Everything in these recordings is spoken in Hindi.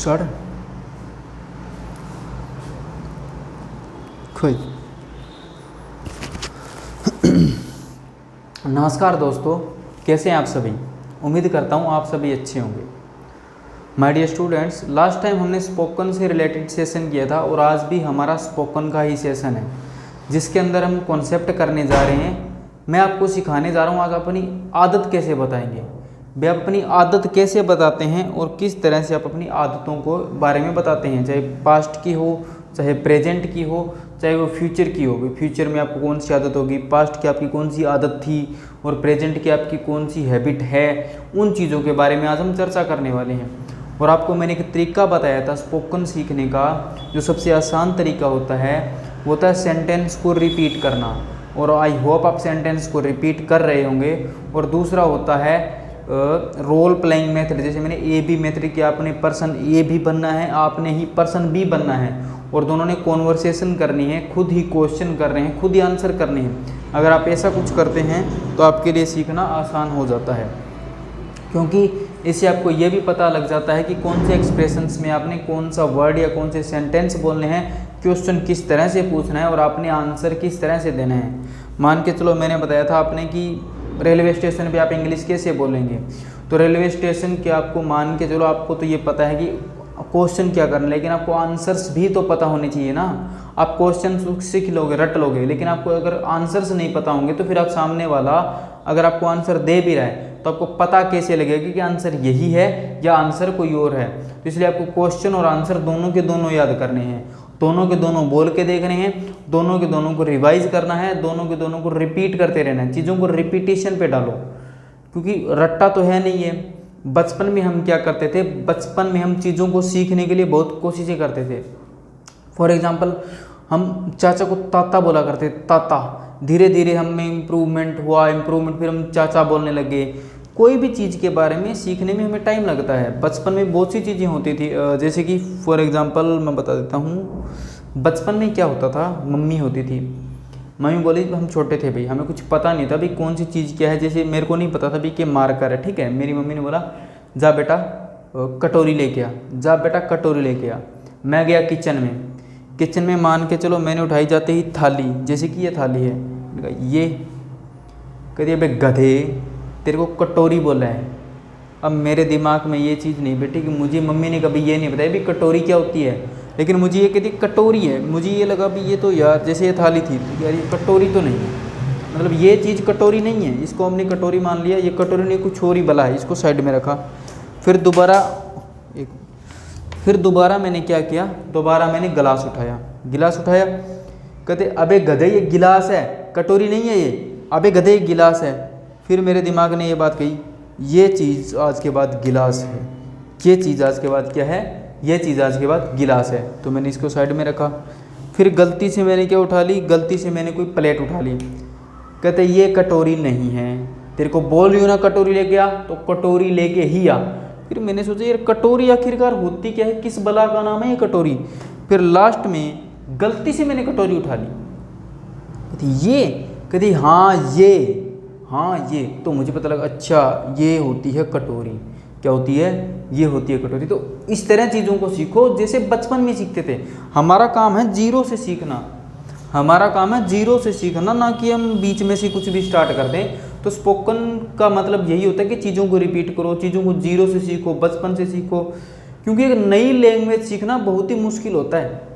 स्टार्ट। नमस्कार दोस्तों, कैसे हैं आप सभी। उम्मीद करता हूँ आप सभी अच्छे होंगे। My dear students, last time हमने स्पोकन से रिलेटेड सेशन किया था और आज भी हमारा स्पोकन का ही सेशन है, जिसके अंदर हम कॉन्सेप्ट करने जा रहे हैं। मैं आपको सिखाने जा रहा हूँ आज अपनी आदत कैसे बताएंगे। वे अपनी आदत कैसे बताते हैं और किस तरह से आप अपनी आदतों को बारे में बताते हैं, चाहे पास्ट की हो, चाहे प्रेजेंट की हो, चाहे वो फ्यूचर की हो। फ्यूचर में आपको कौन सी आदत होगी, पास्ट की आपकी कौन सी आदत थी और प्रेजेंट की आपकी कौन सी हैबिट है, उन चीज़ों के बारे में आज हम चर्चा करने वाले हैं। और आपको मैंने एक तरीका बताया था स्पोकन सीखने का, जो सबसे आसान तरीका होता है वो होता है सेंटेंस को रिपीट करना। और आई होप आप सेंटेंस को रिपीट कर रहे होंगे। और दूसरा होता है रोल प्लेइंग मेथड। जैसे मैंने ए बी मेथड किया, आपने पर्सन ए भी बनना है, आपने ही पर्सन बी बनना है और दोनों ने कॉन्वर्सेशन करनी है, खुद ही क्वेश्चन कर रहे हैं, खुद ही आंसर करने हैं। अगर आप ऐसा कुछ करते हैं तो आपके लिए सीखना आसान हो जाता है, क्योंकि इससे आपको ये भी पता लग जाता है कि कौन से एक्सप्रेशंस में आपने कौन सा वर्ड या कौन से सेंटेंस बोलने हैं, क्वेश्चन किस तरह से पूछना है और आपने आंसर किस तरह से देना है। मान के चलो मैंने बताया था आपने कि रेलवे स्टेशन पे आप इंग्लिश कैसे बोलेंगे, तो रेलवे स्टेशन के आपको मान के चलो आपको तो ये पता है कि क्वेश्चन क्या करना है, लेकिन आपको आंसर्स भी तो पता होने चाहिए ना। आप क्वेश्चन सीख लोगे, रट लोगे, लेकिन आपको अगर आंसर्स नहीं पता होंगे तो फिर आप सामने वाला अगर आपको आंसर दे भी रहा है तो आपको पता कैसे लगेगा कि आंसर यही है या आंसर कोई और है। तो इसलिए आपको क्वेश्चन और आंसर दोनों के दोनों याद करने हैं, दोनों के दोनों बोल के देखने हैं, दोनों के दोनों को रिवाइज करना है, दोनों के दोनों को रिपीट करते रहना है। चीज़ों को रिपीटेशन पे डालो, क्योंकि रट्टा तो है नहीं है। बचपन में हम क्या करते थे, बचपन में हम चीज़ों को सीखने के लिए बहुत कोशिशें करते थे। फॉर एग्जाम्पल हम चाचा को ताता बोला करते थे, ताता। धीरे धीरे हमें इम्प्रूवमेंट हुआ, फिर हम चाचा बोलने लगे। कोई भी चीज़ के बारे में सीखने में हमें टाइम लगता है। बचपन में बहुत सी चीज़ें होती थी, जैसे कि फॉर एग्जांपल मैं बता देता हूँ। बचपन में क्या होता था, मम्मी होती थी, मम्मी बोली, हम छोटे थे भाई, हमें कुछ पता नहीं था भाई कौन सी चीज़ क्या है। जैसे मेरे को नहीं पता था भाई कि मार्कर है, ठीक है। मेरी मम्मी ने बोला जा बेटा कटोरी लेके आ, जा बेटा कटोरी लेके आ। मैं गया किचन में मान के चलो मैंने उठाई जाते ही थाली, जैसे कि ये थाली है, ये कहती है गधे तेरे को कटोरी बोला है। अब मेरे दिमाग में ये चीज़ नहीं बैठी कि मुझे मम्मी ने कभी ये नहीं बताया भी कटोरी क्या होती है, लेकिन मुझे ये कहती कटोरी है। मुझे ये लगा भी ये तो यार जैसे ये थाली थी तो यार ये कटोरी तो नहीं है, मतलब ये चीज़ कटोरी नहीं है, इसको हमने कटोरी मान लिया। ये कटोरी नहीं, कुछ और ही बला है, इसको साइड में रखा। फिर दोबारा मैंने क्या किया, दोबारा मैंने गिलास उठाया। कहते अबे गधे ये गिलास है, कटोरी नहीं है ये, अबे गधे ये गिलास है। फिर मेरे दिमाग ने ये बात कही, ये चीज़ आज के बाद गिलास है, ये चीज़ आज के बाद क्या है, ये चीज़ आज के बाद गिलास है। तो मैंने इसको साइड में रखा। फिर गलती से मैंने क्या उठा ली, गलती से मैंने कोई प्लेट उठा ली। कहते ये कटोरी नहीं है, तेरे को बोल रही हूँ ना कटोरी लेके आ, तो कटोरी लेके ही आ। फिर मैंने सोचा यार कटोरी आखिरकार होती क्या है, किस बला का नाम है ये कटोरी। फिर लास्ट में गलती से मैंने कटोरी उठा ली। कहती हाँ ये तो मुझे पता लगा, अच्छा ये होती है कटोरी। क्या होती है, ये होती है कटोरी। तो इस तरह चीज़ों को सीखो जैसे बचपन में सीखते थे। हमारा काम है जीरो से सीखना, ना कि हम बीच में से कुछ भी स्टार्ट कर दें। तो स्पोकन का मतलब यही होता है कि चीज़ों को रिपीट करो, चीज़ों को जीरो से सीखो, बचपन से सीखो। क्योंकि एक नई लैंग्वेज सीखना बहुत ही मुश्किल होता है,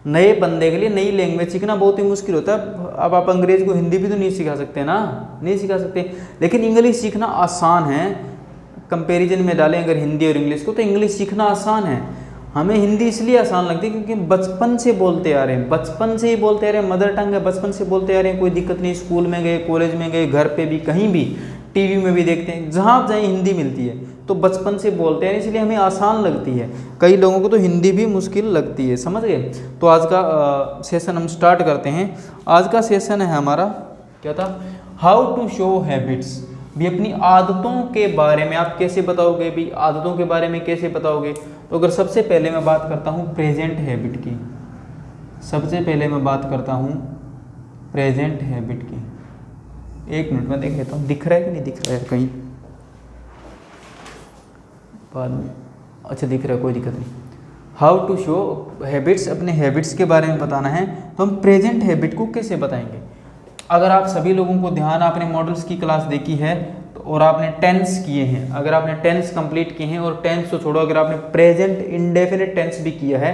नए बंदे के लिए नई लैंग्वेज सीखना बहुत ही मुश्किल होता है। अब आप अंग्रेज़ को हिंदी भी तो नहीं सिखा सकते ना, नहीं सिखा सकते, लेकिन इंग्लिश सीखना आसान है। कंपैरिजन में डालें अगर हिंदी और इंग्लिश को, तो इंग्लिश सीखना आसान है। हमें हिंदी इसलिए आसान लगती है क्योंकि बचपन से बोलते आ रहे हैं, बचपन से ही बोलते आ रहे हैं, मदर टंग है, बचपन से बोलते आ रहे हैं, कोई दिक्कत नहीं। स्कूल में गए, कॉलेज में गए, घर पे भी, कहीं भी, टीवी में भी देखते हैं, जहाँ आप जाएँ हिंदी मिलती है, तो बचपन से बोलते हैं, इसलिए हमें आसान लगती है। कई लोगों को तो हिंदी भी मुश्किल लगती है, समझ गए। तो आज का सेशन हम स्टार्ट करते हैं। आज का सेशन है हमारा, क्या था, हाउ टू शो हैबिट्स। भी अपनी आदतों के बारे में आप कैसे बताओगे, भी आदतों के बारे में कैसे बताओगे। तो अगर सबसे पहले मैं बात करता हूँ प्रेजेंट हैबिट की, सबसे पहले मैं बात करता हूँ प्रेजेंट हैबिट की। एक मिनट में देख लेता हूँ, दिख रहा है कि नहीं दिख रहा है कहीं, बाद में, अच्छा दिख रहा है, कोई दिक्कत नहीं। हाउ टू शो हैबिट्स, अपने हैबिट्स के बारे में बताना है, तो हम प्रेजेंट हैबिट को कैसे बताएंगे। अगर आप सभी लोगों को ध्यान, आपने मॉडल्स की क्लास देखी है तो, और आपने टेंस किए हैं, अगर आपने टेंस कंप्लीट किए हैं, और टेंस तो छोड़ो, अगर आपने प्रेजेंट इंडेफिनिट टेंस भी किया है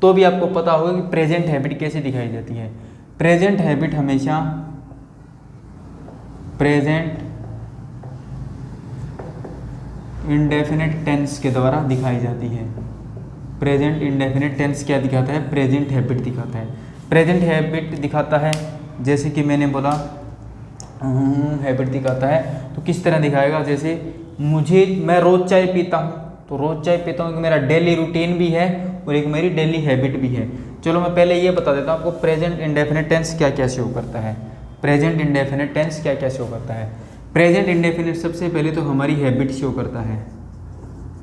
तो भी आपको पता होगा कि प्रेजेंट हैबिट कैसे दिखाई जाती है। प्रेजेंट हैबिट हमेशा प्रेजेंट इंडेफिनिट टेंस के द्वारा दिखाई जाती है। प्रेजेंट इंडेफिनिट टेंस क्या दिखाता है? प्रेजेंट हैबिट दिखाता है। प्रेजेंट हैबिट दिखाता है, जैसे कि मैंने बोला हैबिट दिखाता है, तो किस तरह दिखाएगा? जैसे मैं रोज़ चाय पीता हूँ, तो रोज़ चाय पीता हूँ, मेरा डेली रूटीन भी है और एक मेरी डेली हैबिट भी है। चलो मैं पहले ये बता देता हूँ आपको प्रेजेंट इंडेफिनिट टेंस क्या क्या शो करता है। प्रेजेंट इंडेफिनिट टेंस क्या क्या शो करता है? प्रेजेंट इंडेफिनिट सबसे पहले तो हमारी हैबिट शो करता है,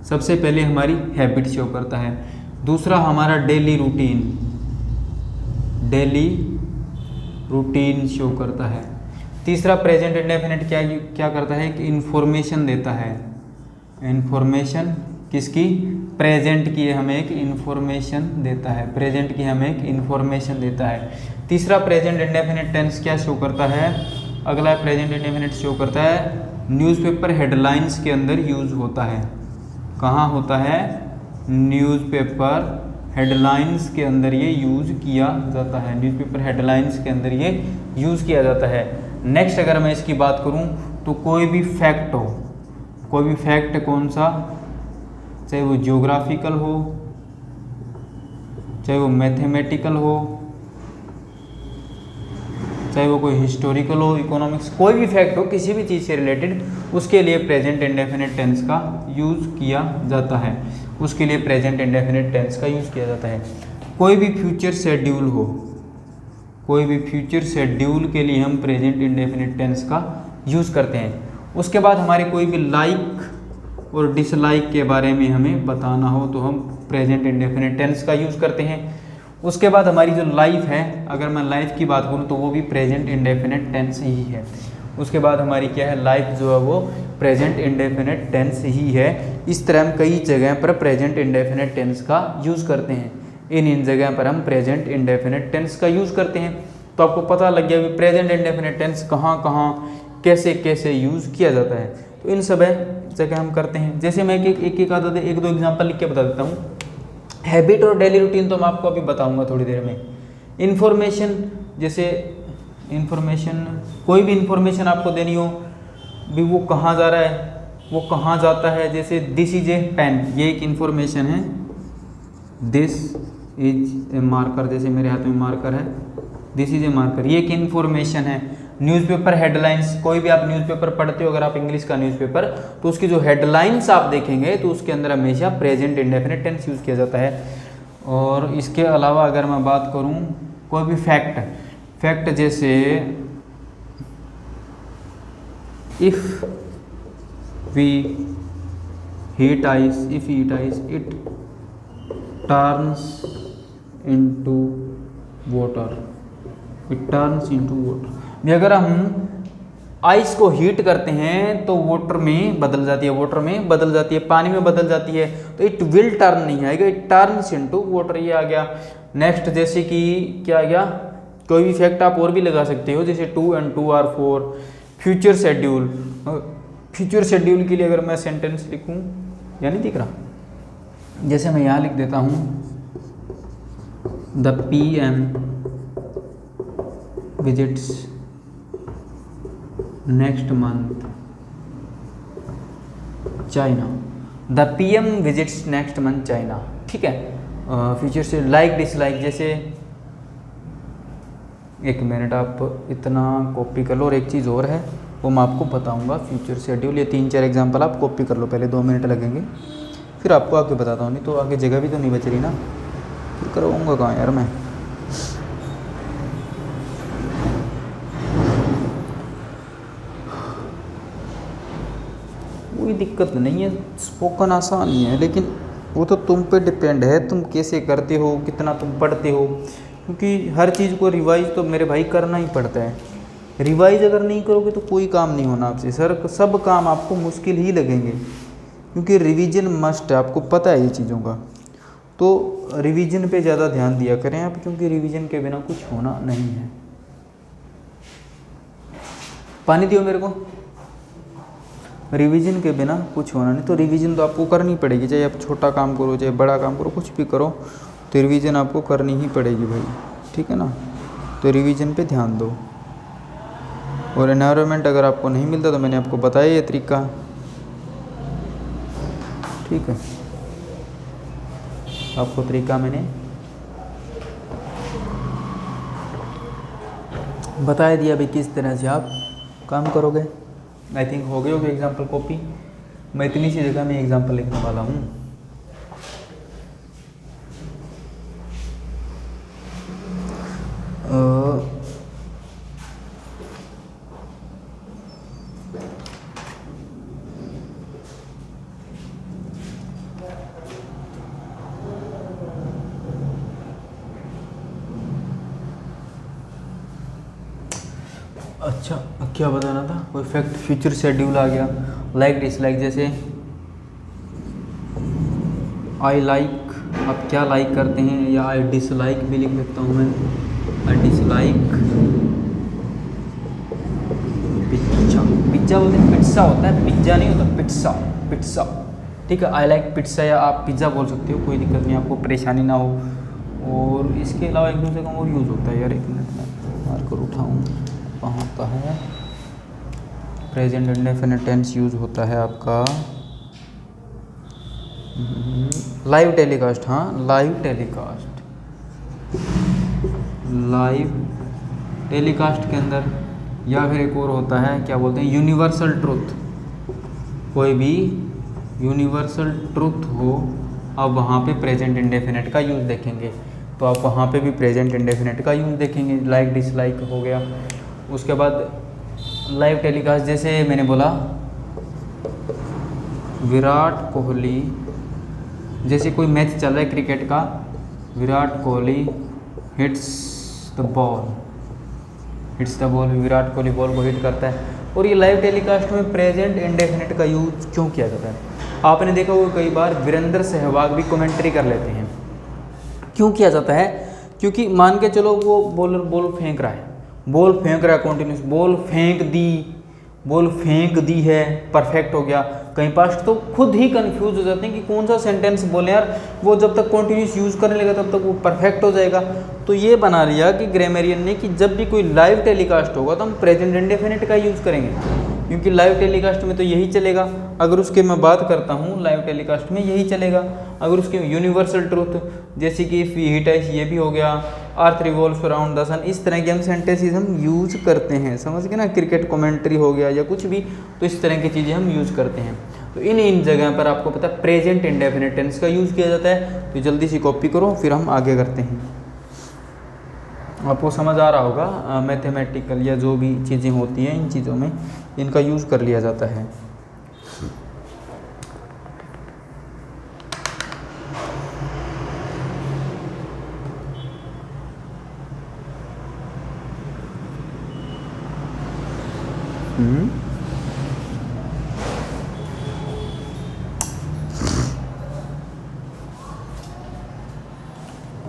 सबसे पहले हमारी हैबिट शो करता है। दूसरा हमारा डेली रूटीन शो करता है। तीसरा प्रेजेंट इंडेफिनिट क्या करता है कि इन्फॉर्मेशन देता है। इन्फॉर्मेशन किसकी? प्रेजेंट की हमें एक इन्फॉर्मेशन देता है, प्रेजेंट की हमें एक इन्फॉर्मेशन देता है। तीसरा प्रेजेंट इंडेफिनिट टेंस क्या शो करता है? अगला प्रेजेंट इंडेफिनिट शो करता है न्यूज़पेपर हेडलाइंस के अंदर यूज़ होता है। कहाँ होता है? न्यूज़पेपर हेडलाइंस के अंदर ये यूज़ किया जाता है। न्यूज़पेपर हेडलाइंस के अंदर ये यूज़ किया जाता है। नेक्स्ट अगर मैं इसकी बात करूँ तो कोई भी फैक्ट हो, कोई भी फैक्ट कौन सा, चाहे वो ज्योग्राफिकल हो, चाहे वो मैथमेटिकल हो, चाहे वो कोई हिस्टोरिकल हो, इकोनॉमिक्स, कोई भी फैक्ट हो किसी भी चीज़ से रिलेटेड, उसके लिए प्रेजेंट इंडेफिनिट टेंस का यूज़ किया जाता है। उसके लिए प्रेजेंट इंडेफिनिट टेंस का यूज़ किया जाता है। कोई भी फ्यूचर शेड्यूल हो, कोई भी फ्यूचर शेड्यूल के लिए हम प्रेजेंट इंडेफिनिट टेंस का यूज़ करते हैं। उसके बाद हमारे कोई भी लाइक और डिसलाइक के बारे में हमें बताना हो तो हम प्रेजेंट इंडेफिनिट टेंस का यूज़ करते हैं। उसके बाद हमारी जो लाइफ है, अगर मैं लाइफ की बात करूँ तो वो भी प्रेजेंट इंडेफिनिट टेंस ही है। उसके बाद हमारी क्या है? लाइफ जो है वो प्रेजेंट इंडेफिनिट टेंस ही है। इस तरह हम कई जगह पर प्रेजेंट इंडेफिनिट टेंस का यूज़ करते हैं। इन जगह पर हम प्रेजेंट इंडेफिनिट टेंस का यूज़ करते हैं। तो आपको पता लग गया कि प्रेजेंट इंडेफिनिट टेंस कहाँ कहाँ कैसे कैसे यूज़ किया जाता है। तो इन सब जगह हम करते हैं। जैसे मैं एक दो एग्जाम्पल लिख के बता देता हूँ। हैबिट और डेली रूटीन तो मैं आपको अभी बताऊंगा थोड़ी देर में। इन्फॉर्मेशन, जैसे इन्फॉर्मेशन, कोई भी इन्फॉर्मेशन आपको देनी हो भी, वो कहाँ जा रहा है, वो कहाँ जाता है। जैसे दिस इज ए पेन, ये एक इन्फॉर्मेशन है। दिस इज ए मार्कर, जैसे मेरे हाथ में मार्कर है, दिस इज ए मार्कर, ये एक इन्फॉर्मेशन है। न्यूज़पेपर हेडलाइंस, कोई भी आप न्यूज़पेपर पढ़ते हो, अगर आप इंग्लिश का न्यूज़पेपर, तो उसकी जो हेडलाइंस आप देखेंगे तो उसके अंदर हमेशा प्रेजेंट इंडेफिनिट टेंस यूज़ किया जाता है। और इसके अलावा अगर मैं बात करूं कोई भी फैक्ट जैसे if we heat ice it turns into water, भी अगर हम आइस को हीट करते हैं तो वाटर में बदल जाती है, पानी में बदल जाती है। तो इट विल टर्न नहीं आएगा, इट टर्न्स इनटू वाटर, ये आ गया। नेक्स्ट जैसे कि क्या आ गया? कोई भी फैक्ट आप और भी लगा सकते हो, जैसे 2 and 2 are 4। फ्यूचर शेड्यूल के लिए अगर मैं सेंटेंस लिखूं, या नहीं दिख रहा, जैसे मैं यहाँ लिख देता हूँ the PM visits next month China, the PM visits next month China, ठीक है। फ्यूचर से लाइक डिसलाइक, जैसे एक मिनट आप इतना कॉपी कर लो, और एक चीज़ और है वो मैं आपको बताऊंगा। फ्यूचर शेड्यूल, ये 3-4 एग्जांपल आप कॉपी कर लो, पहले 2 मिनट लगेंगे, फिर आपको आगे बताता हूँ। नहीं तो आगे जगह भी तो नहीं बच रही ना, फिर करवाऊँगा कहाँ यार मैं। कोई दिक्कत नहीं है, स्पोकन आसान ही है, लेकिन वो तो तुम पे डिपेंड है, तुम कैसे करते हो, कितना तुम पढ़ते हो। क्योंकि हर चीज़ को रिवाइज तो मेरे भाई करना ही पड़ता है। रिवाइज अगर नहीं करोगे तो कोई काम नहीं होना आपसे, सब काम आपको मुश्किल ही लगेंगे, क्योंकि रिवीजन मस्ट है, आपको पता है ये चीज़ों का। तो रिवीजन पे ज़्यादा ध्यान दिया करें आप, क्योंकि रिवीजन के बिना कुछ होना नहीं है। पानी दियो मेरे को। रिवीजन के बिना कुछ होना नहीं, तो रिवीजन तो आपको करनी पड़ेगी, चाहे आप छोटा काम करो चाहे बड़ा काम करो, कुछ भी करो तो रिवीजन आपको करनी ही पड़ेगी भाई, ठीक है ना। तो रिवीजन पे ध्यान दो। और एनवायरनमेंट अगर आपको नहीं मिलता तो मैंने आपको बताया ये तरीका, ठीक है। आपको तरीका मैंने बता दिया भाई किस तरह से आप काम करोगे। आई थिंक हो गए होगे एग्जाम्पल कॉपी। मैं इतनी सी जगह में एग्जाम्पल लिखने वाला हूँ। अच्छा, क्या बताना था, कोई फैक्ट फ्यूचर शेड्यूल आ गया, लाइक डिसलाइक, जैसे आई लाइक, आप क्या लाइक करते हैं, या आई डिसलाइक भी लिख लेता हूँ मैं। आई डिसलाइक पिज्जा, पिज्जा बोलते हैं, पिज्जा होता है, पिज्जा नहीं होता, पिज्जा, पिज्जा, ठीक है। आई लाइक पिज्जा, या आप पिज्ज़ा बोल सकते हो, कोई दिक्कत नहीं, आपको परेशानी ना हो। और इसके अलावा एक दूसरे का और यूज़ होता है यार, एक मिनट में मार्कर उठाऊँ, कहाँ होता है, प्रेजेंट इंडेफिनिट टेंस यूज होता है आपका लाइव टेलीकास्ट। हाँ, लाइव टेलीकास्ट, लाइव टेलीकास्ट के अंदर, या फिर एक और होता है क्या बोलते हैं, यूनिवर्सल ट्रुथ। कोई भी यूनिवर्सल ट्रुथ हो, आप वहाँ पे प्रेजेंट इंडेफिनिट का यूज़ देखेंगे, तो आप वहाँ पे भी प्रेजेंट इंडेफिनिट का यूज़ देखेंगे। लाइक डिसलाइक हो गया। उसके बाद लाइव टेलीकास्ट, जैसे मैंने बोला विराट कोहली, जैसे कोई मैच चल रहा है क्रिकेट का, Virat Kohli hits the ball, hits the ball, Virat Kohli ball को हिट करता है। और ये लाइव टेलीकास्ट में प्रेजेंट इंडेफिनिट का यूज क्यों किया जाता है? आपने देखा होगा कई बार वीरेंद्र सहवाग भी कमेंट्री कर लेते हैं। क्यों किया जाता है? क्योंकि मान के चलो वो बॉलर बॉल फेंक रहा है, बॉल फेंक रहा है कंटिन्यूस, बॉल फेंक दी है, परफेक्ट हो गया। कई पास्ट तो खुद ही कंफ्यूज हो जाते हैं कि कौन सा सेंटेंस बोले यार, वो जब तक कंटिन्यूस यूज़ करने लगा तब तक वो परफेक्ट हो जाएगा। तो ये बना लिया कि ग्रामरियन ने कि जब भी कोई लाइव टेलीकास्ट होगा तो हम प्रेजेंट इंडेफिनिट का यूज़ करेंगे, क्योंकि लाइव टेलीकास्ट में तो यही चलेगा। अगर उसके मैं बात करता हूँ लाइव टेलीकास्ट में यही चलेगा। अगर उसके यूनिवर्सल ट्रूथ जैसे कि इफ हिट है, ये भी हो गया, अर्थ रिवॉल्व्स अराउंड द सन, इस तरह के हम सेंटेंसेस हम यूज़ करते हैं, समझ गए ना। क्रिकेट कमेंट्री हो गया या कुछ भी, तो इस तरह की चीज़ें हम यूज़ करते हैं। तो इन जगह पर आपको पता है प्रेजेंट इंडेफिनिट टेंस का यूज़ किया जाता है। तो जल्दी से कॉपी करो, फिर हम आगे करते हैं। आपको समझ आ रहा होगा, मैथमेटिकल या जो भी चीज़ें होती हैं इन चीज़ों में इनका यूज़ कर लिया जाता है।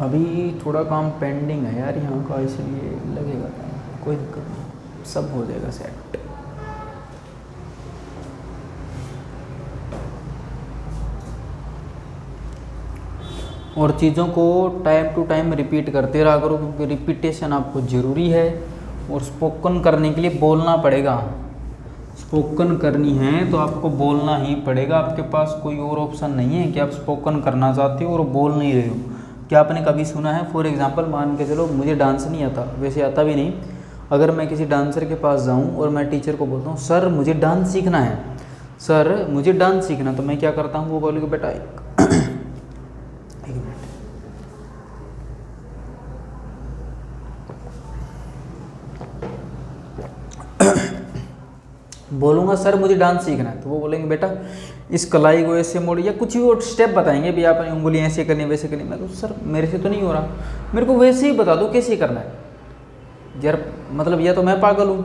अभी थोड़ा काम पेंडिंग है यार यहाँ का, इसलिए लगेगा टाइम, कोई दिक्कत नहीं, सब हो जाएगा सेट। और चीज़ों को टाइम टू टाइम रिपीट करते रहा करो, क्योंकि रिपीटेशन आपको ज़रूरी है। और स्पोकन करने के लिए बोलना पड़ेगा, स्पोकन करनी है तो आपको बोलना ही पड़ेगा। आपके पास कोई और ऑप्शन नहीं है कि आप स्पोकन करना चाहते हो और बोल नहीं रहे हो। क्या आपने कभी सुना है, फॉर एग्जांपल मान के चलो मुझे डांस नहीं आता, वैसे आता भी नहीं, अगर मैं किसी डांसर के पास जाऊं और मैं टीचर को बोलता हूं सर मुझे डांस सीखना है, सर मुझे डांस सीखना, तो मैं क्या करता हूं, वो बोलेगा बेटा एक मिनट, बोलूँगा सर मुझे डांस सीखना है, तो वो बोलेंगे बेटा इस कलाई को ऐसे मोड़, या कुछ भी और स्टेप बताएंगे भी, आपने उंगलियाँ ऐसे करनी वैसे करनी। मैं तो सर मेरे से तो नहीं हो रहा, मेरे को वैसे ही बता दो कैसे करना है यार। मतलब या तो मैं पागल हूँ,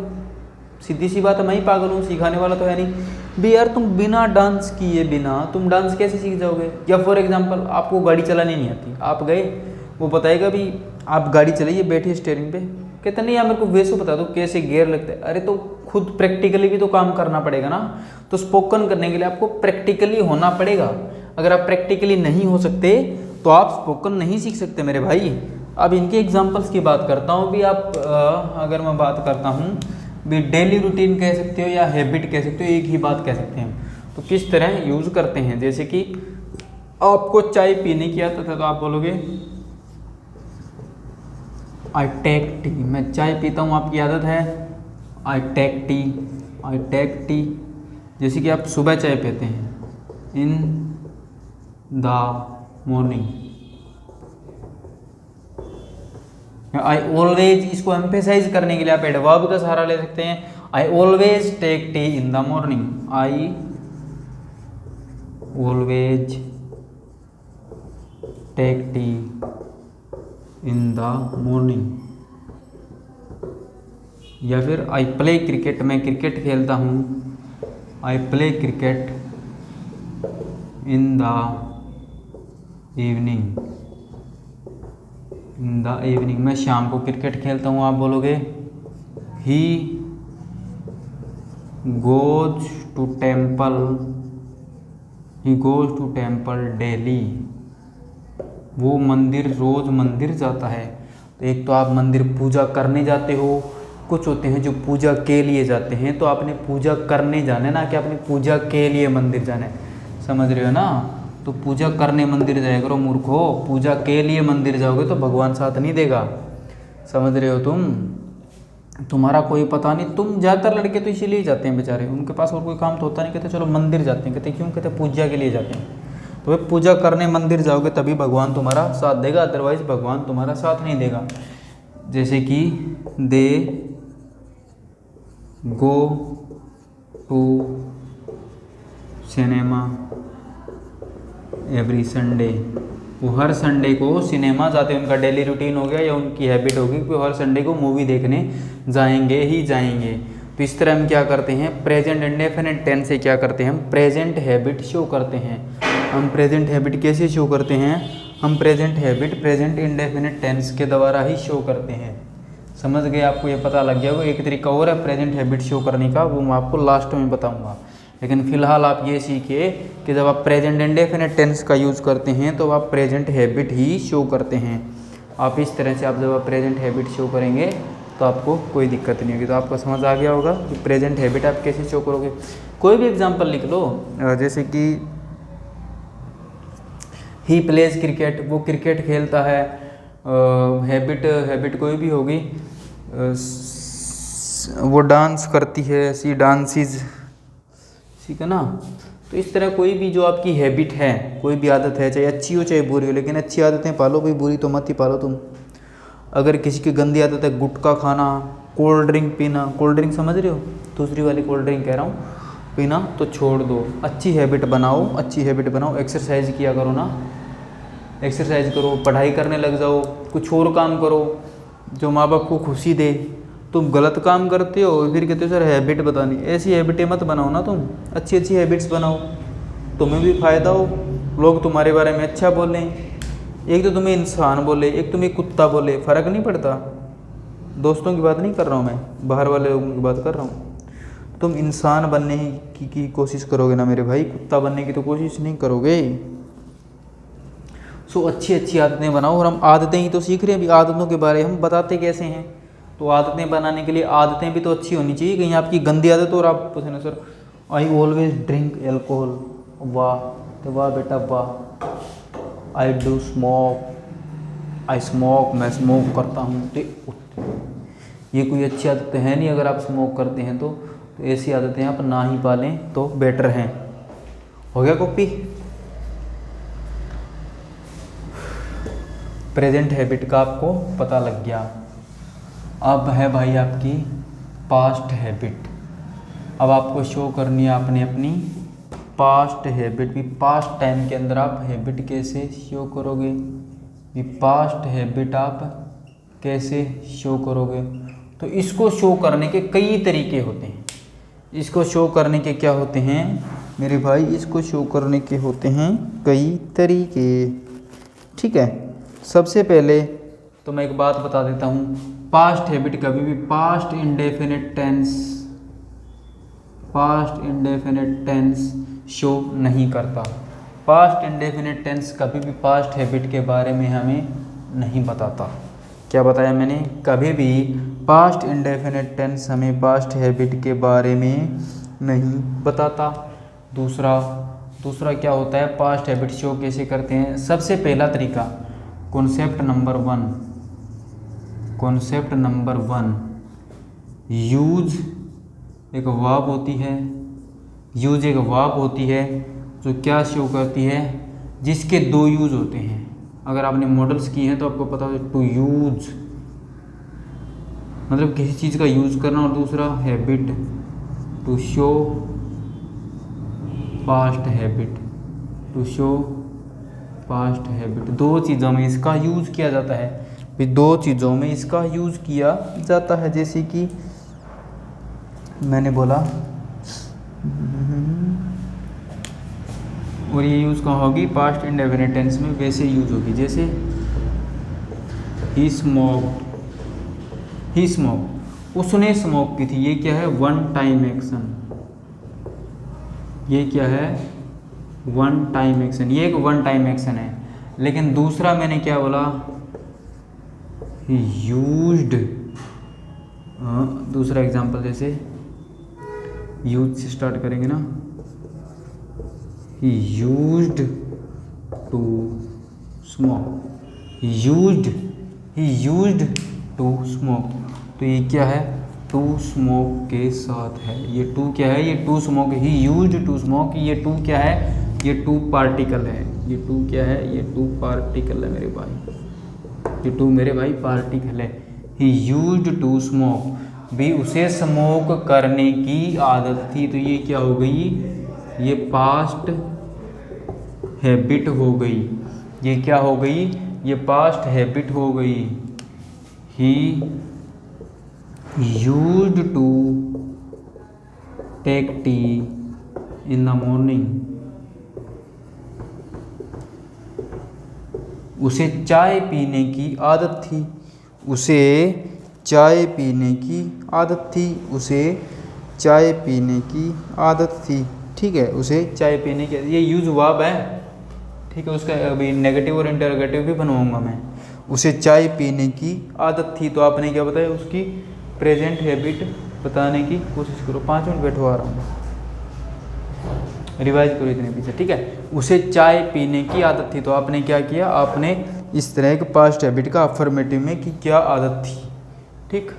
सीधी सी बात है, मैं ही पागल हूँ, सिखाने वाला तो है नहीं। भी यार तुम बिना डांस किए बिना तुम डांस कैसे सीख जाओगे। या फॉर एग्जांपल आपको गाड़ी चलानी नहीं आती, आप गए, वो बताएगा भी आप गाड़ी चलाइए, बैठिए स्टीयरिंग पे, कहते नहीं यार मेरे को वैसे बता दो कैसे गियर लगते हैं। अरे तो खुद प्रैक्टिकली भी तो काम करना पड़ेगा ना। तो स्पोकन करने के लिए आपको प्रैक्टिकली होना पड़ेगा। अगर आप प्रैक्टिकली नहीं हो सकते तो आप स्पोकन नहीं सीख सकते मेरे भाई। अब इनके एग्जाम्पल्स की बात करता हूँ भी। आप अगर मैं बात करता हूँ भी, डेली रूटीन कह सकते हो या हैबिट कह सकते हो, एक ही बात कह सकते हैं। तो किस तरह यूज़ करते हैं, जैसे कि आपको चाय पीने की आदत है तो आप बोलोगे आई टेक टी, मैं चाय पीता हूँ, आपकी आदत है I take tea, I take tea. जैसे कि आप सुबह चाय पीते हैं in the morning. I always, इसको एम्फेसाइज करने के लिए आप एडवर्ब का सहारा ले सकते हैं। I always take tea in the morning, I always take tea in the morning. या फिर आई प्ले क्रिकेट, मैं क्रिकेट खेलता हूँ, I play cricket in the evening, in the evening, मैं शाम को क्रिकेट खेलता हूँ, आप बोलोगे he goes to temple, he goes to temple daily, वो मंदिर रोज मंदिर जाता है। तो एक तो आप मंदिर पूजा करने जाते हो, कुछ होते हैं जो पूजा के लिए जाते हैं, तो आपने पूजा करने जाना है ना कि आपने पूजा के लिए मंदिर जाना है, समझ रहे हो ना। तो पूजा करने मंदिर जाया करो मूर्खो, पूजा के लिए मंदिर जाओगे तो भगवान साथ नहीं देगा, समझ रहे हो तुम। तुम्हारा कोई पता नहीं, तुम ज़्यादातर लड़के तो इसीलिए जाते हैं बेचारे, उनके पास और कोई काम तो होता नहीं, कहते चलो मंदिर जाते हैं, कहते क्यों, कहते पूजा के लिए जाते हैं। तो भाई पूजा करने मंदिर जाओगे तभी भगवान तुम्हारा साथ देगा, अदरवाइज भगवान तुम्हारा साथ नहीं देगा। जैसे कि they go to cinema every Sunday, वो हर संडे को सिनेमा जाते हैं, उनका डेली रूटीन हो गया या उनकी हैबिट होगी कि वो हर संडे को मूवी देखने जाएंगे ही जाएंगे। तो इस तरह हम क्या करते हैं, प्रेजेंट इंडेफिनिट टेंस से क्या करते हैं, हम प्रेजेंट हैबिट शो करते हैं। हम प्रेजेंट हैबिट कैसे शो करते हैं, हम present habit present indefinite tense के द्वारा ही शो करते हैं। समझ गए, आपको ये पता लग गया होगा। एक तरीका और है प्रेजेंट हैबिट शो करने का, वो मैं आपको लास्ट में बताऊंगा। लेकिन फिलहाल आप ये सीखिए कि जब आप प्रेजेंट इंडेफिनिट टेंस का यूज़ करते हैं तो आप प्रेजेंट हैबिट ही शो करते हैं। आप इस तरह से, आप जब आप प्रेजेंट हैबिट शो करेंगे तो आपको कोई दिक्कत नहीं होगी। तो आपको समझ आ गया होगा कि प्रेजेंट हैबिट आप कैसे शो करोगे। कोई भी एग्जांपल लिख लो, जैसे कि ही प्लेज क्रिकेट, वो क्रिकेट खेलता है। हैबिट कोई भी होगी। वो डांस करती है, सी डांसिज, ठीक है ना। तो इस तरह कोई भी जो आपकी हैबिट है, कोई भी आदत है, चाहे अच्छी हो चाहे बुरी हो, लेकिन अच्छी आदतें पालो भाई, बुरी तो मत ही पालो तुम। अगर किसी की गंदी आदत है गुटखा खाना, कोल्ड ड्रिंक पीना, कोल्ड ड्रिंक समझ रहे हो, दूसरी वाली कोल्ड ड्रिंक कह रहा हूँ, पीना, तो छोड़ दो। अच्छी हैबिट बनाओ, अच्छी हैबिट बनाओ। एक्सरसाइज किया करो ना, एक्सरसाइज करो, पढ़ाई करने लग जाओ, कुछ और काम करो जो माँ बाप को खुशी दे। तुम गलत काम करते हो फिर कहते हो सर हैबिट बतानी, ऐसी हैबिटें मत बनाओ ना तुम, अच्छी अच्छी हैबिट्स बनाओ, तुम्हें भी फ़ायदा हो, लोग तुम्हारे बारे में अच्छा बोलें। एक तो तुम्हें इंसान बोले, एक तुम्हें कुत्ता बोले, फ़र्क नहीं पड़ता। दोस्तों की बात नहीं कर रहा हूँ मैं, बाहर वाले लोगों की बात कर रहा हूँ। तुम इंसान बनने की कोशिश करोगे ना मेरे भाई, कुत्ता बनने की तो कोशिश नहीं करोगे। सो अच्छी अच्छी आदतें बनाओ। और हम आदतें ही तो सीख रहे हैं, अभी आदतों के बारे में हम बताते कैसे हैं। तो आदतें बनाने के लिए आदतें भी तो अच्छी होनी चाहिए। कहीं आपकी गंदी आदत और आप पूछे ना sir I always drink alcohol, वाह तो वाह बेटा वाह। I do smoke, I smoke, मैं स्मोक करता हूँ। तो ये कोई अच्छी आदत है नहीं। अगर आप स्मोक करते हैं तो ऐसी आदतें आप ना ही पालें तो बेटर हैं। हो गया कॉपी। प्रेजेंट हैबिट का आपको पता लग गया। अब है भाई आपकी पास्ट हैबिट। अब आपको शो करनी है आपने अपनी पास्ट हैबिट भी। पास्ट टाइम के अंदर आप हैबिट कैसे शो करोगे, ये पास्ट हैबिट आप कैसे शो करोगे। तो इसको शो करने के कई तरीके होते हैं। इसको शो करने के क्या होते हैं मेरे भाई, इसको शो करने के होते हैं कई तरीके। ठीक है, सबसे पहले तो मैं एक बात बता देता हूँ, पास्ट हैबिट कभी भी पास्ट इंडेफिनिट टेंस शो नहीं करता। पास्ट इंडेफिनिट टेंस कभी भी पास्ट हैबिट के बारे में हमें नहीं बताता। क्या बताया मैंने, कभी भी पास्ट इंडेफिनिट टेंस हमें पास्ट हैबिट के बारे में नहीं बताता। दूसरा क्या होता है, पास्ट हैबिट शो कैसे करते हैं। सबसे पहला तरीका, कॉन्सेप्ट नंबर वन, यूज एक वर्ब होती है जो क्या शो करती है, जिसके दो यूज होते हैं। अगर आपने मॉडल्स किए हैं तो आपको पता हो, टू यूज मतलब किसी चीज़ का यूज़ करना, और दूसरा habit, to show past habit. दो चीज़ों में इसका यूज़ किया जाता है, भी दो चीज़ों में इसका यूज़ किया जाता है। जैसे कि मैंने बोला, और ये यूज़ कहाँ होगी, पास्ट इंडेफिनिट टेंस में वैसे यूज होगी। जैसे ही स्मोक, उसने स्मोक की थी, ये क्या है, वन टाइम एक्शन। ये क्या है, वन टाइम एक्शन, ये एक वन टाइम एक्शन है। लेकिन दूसरा मैंने क्या बोला, यूज्ड। दूसरा एग्जांपल, जैसे यूज से स्टार्ट करेंगे ना, यूज्ड टू स्मोक, तो ये क्या है, टू स्मोक के साथ है। ये टू क्या है, ये to smoke, he used to smoke, ये टू क्या है, ये टू पार्टिकल है। ये टू क्या है, ये टू पार्टिकल है मेरे भाई, ये टू मेरे भाई पार्टिकल है। ही यूज्ड टू स्मोक, भी उसे स्मोक करने की आदत थी, तो ये क्या हो गई, ये पास्ट हैबिट हो गई। ये क्या हो गई, ये पास्ट हैबिट हो गई। He used to take tea in the morning, उसे चाय पीने की आदत थी। उसे चाय पीने की आदत थी। ठीक है, उसे चाय पीने की, ये यूज वर्ब है। ठीक है, उसका अभी नेगेटिव और इंटरोगेटिव भी बनवाऊंगा मैं। उसे चाय पीने की आदत थी, तो आपने क्या बताया, उसकी प्रेजेंट हैबिट बताने की कोशिश करो। 5 मिनट बैठो, आ रहा हूँ, रिवाइज करो इतने पीछे। ठीक है, उसे चाय पीने की आदत थी, तो आपने क्या किया, आपने इस तरह के पास्ट हैबिट का अफर्मेटिव में कि क्या आदत थी। ठीक,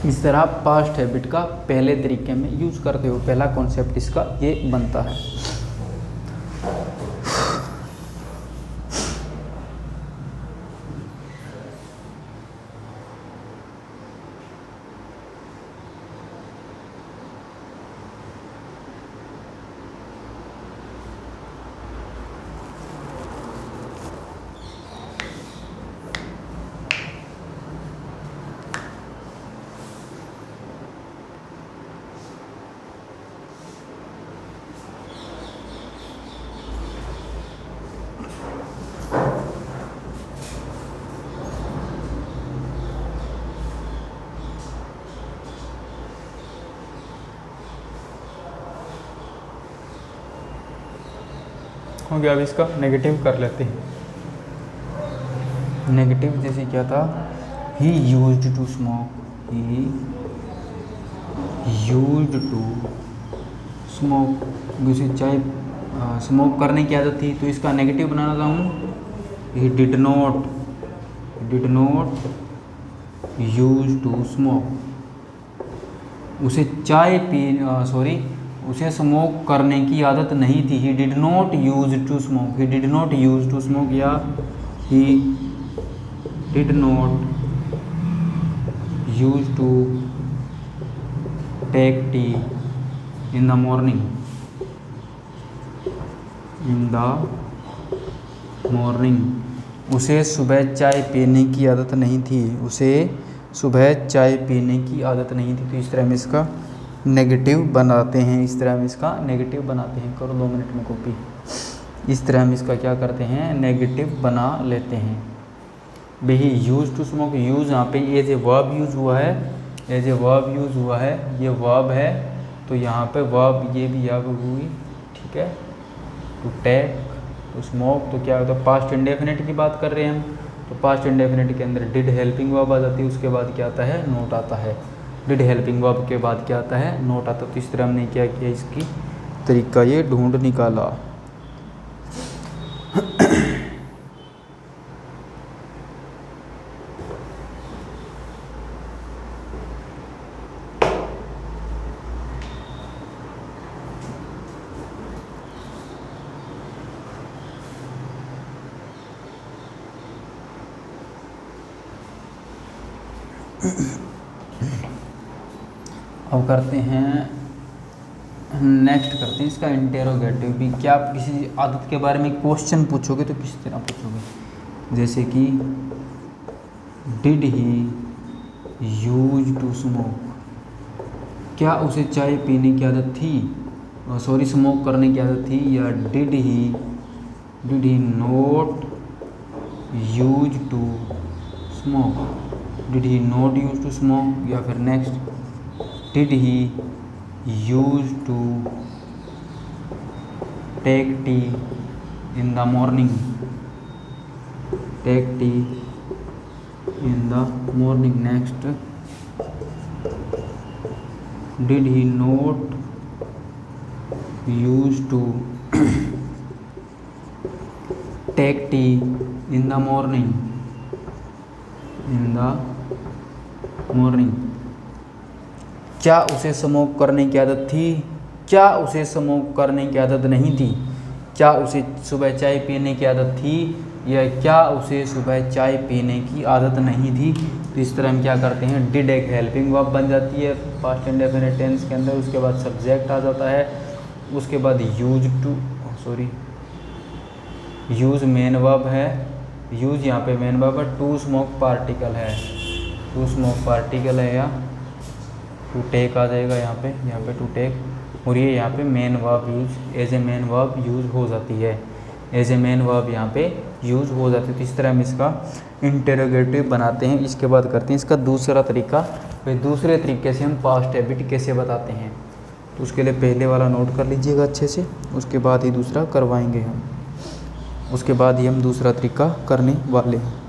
इस तरह पास्ट हैबिट का पहले तरीके में यूज करते हो, पहला कॉन्सेप्ट इसका ये बनता है। हो गया, अब इसका नेगेटिव कर लेते हैं। नेगेटिव जैसे क्या था, ही यूज्ड टू स्मोक, उसे चाय स्मोक करने की आदत थी, तो इसका नेगेटिव बनाना चाहूँ, he did not use to smoke, उसे स्मोक करने की आदत नहीं थी। He did not use to smoke, या he did not use to take tea in the morning, उसे सुबह चाय पीने की आदत नहीं थी। उसे सुबह चाय पीने की आदत नहीं थी। तो इस तरह हम इसका नेगेटिव बनाते हैं, इस तरह हम इसका नेगेटिव बनाते हैं। करो 2 मिनट में कॉपी। इस तरह हम इसका क्या करते हैं, नेगेटिव बना लेते हैं। भाई यूज टू स्मोक, यूज़ यहाँ पे एज ए वर्ब यूज़ हुआ है, एज ए वर्ब यूज़ हुआ है, ये वर्ब है। तो यहाँ पे वर्ब ये भी वर्ब हुई, ठीक है। टू टेक, टू स्मोक, तो क्या होता है, पास्ट इंडेफिनिट की बात कर रहे हैं हम। तो पास्ट इंडेफिनिट के अंदर डिड हेल्पिंग वर्ब आ जाती है, उसके बाद क्या आता है, नोट आता है। डिड हेल्पिंग वर्ब के बाद क्या आता है, नोट आता है। तो इस तरह हमने क्या किया, इसकी तरीका ये ढूंढ निकाला। अब करते हैं, नेक्स्ट करते हैं इसका इंटेरोगेटिव भी। क्या आप किसी आदत के बारे में क्वेश्चन पूछोगे तो किस तरह पूछोगे, जैसे कि did he use to smoke, क्या उसे चाय पीने की आदत थी, सॉरी स्मोक करने की आदत थी। या did he not use to smoke, did he not use to smoke. या फिर next, did he use to take tea in the morning, take tea in the morning. Next, did he not use to take tea in the morning, in the morning. क्या उसे स्मोक करने की आदत थी, क्या उसे स्मोक करने की आदत नहीं थी। क्या उसे सुबह चाय पीने की आदत थी, या क्या उसे सुबह चाय पीने की आदत नहीं थी। तो इस तरह हम क्या करते हैं, डिड एक हेल्पिंग वर्ब बन जाती है पास्ट इंडेफिनिट टेंस के अंदर, उसके बाद सब्जेक्ट आ जाता है, उसके बाद यूज मेन वर्ब है, यूज यहाँ पे मेन वर्ब है, टू स्मोक पार्टिकल है, टू स्मोक पार्टिकल है, या टू टेक आ जाएगा यहाँ पे टू टेक, और ये यहाँ पे main verb use, as a main verb use हो जाती है, एज ए मेन वर्ब यहाँ पे यूज हो जाती है। तो इस तरह हम इसका इंटेरोगेटिव बनाते हैं। इसके बाद करते हैं इसका दूसरा तरीका। फिर दूसरे तरीके से हम पास्ट हैबिट कैसे बताते हैं, तो उसके लिए पहले वाला नोट कर लीजिएगा अच्छे से, उसके बाद ही दूसरा करवाएंगे हम, उसके बाद ही हम दूसरा तरीका करने वाले हैं।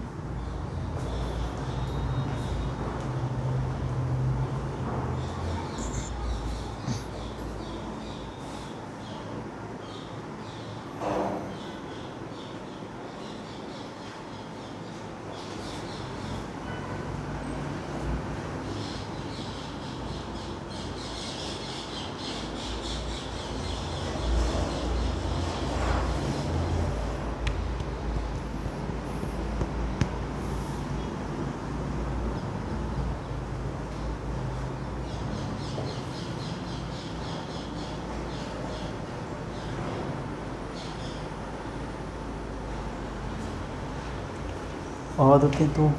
आदतें तो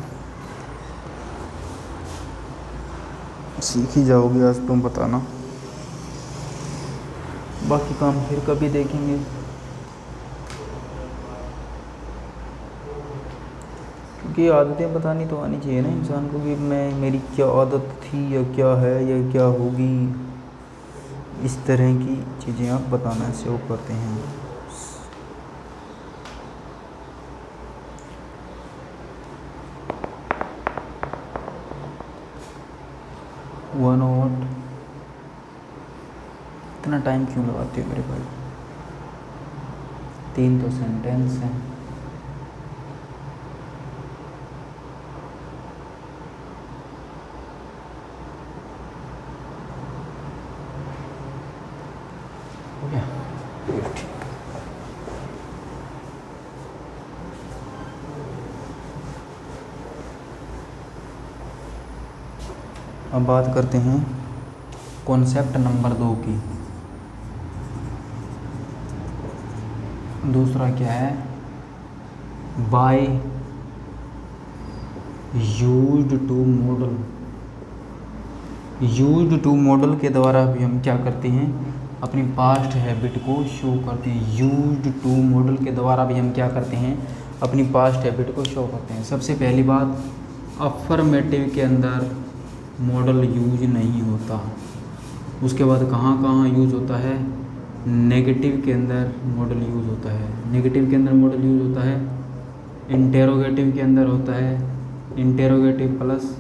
सीख ही जाओगे आज, तुम बताना, बाकी काम फिर कभी देखेंगे। क्योंकि आदतें बतानी तो आनी चाहिए ना इंसान को, कि मेरी क्या आदत थी, या क्या है, या क्या होगी, इस तरह की चीज़ें आप बताना से वो करते हैं। वन वॉट, इतना टाइम क्यों लगाते हो मेरे भाई, 3 तो सेंटेंस हैं। हो गया, अब बात करते हैं कॉन्सेप्ट नंबर 2 की। दूसरा क्या है, by used to modal, used to modal के द्वारा भी हम क्या करते हैं, अपनी पास्ट हैबिट को शो करते हैं। यूज्ड टू मॉडल के द्वारा भी हम क्या करते हैं, अपनी पास्ट हैबिट को शो करते हैं। सबसे पहली बात, अफर्मेटिव के अंदर मॉडल यूज नहीं होता। उसके बाद कहाँ कहाँ यूज होता है, नेगेटिव के अंदर मॉडल यूज होता है। नेगेटिव के अंदर मॉडल यूज होता है, इंटेरोगेटिव के अंदर होता है, इंटेरोगेटिव प्लस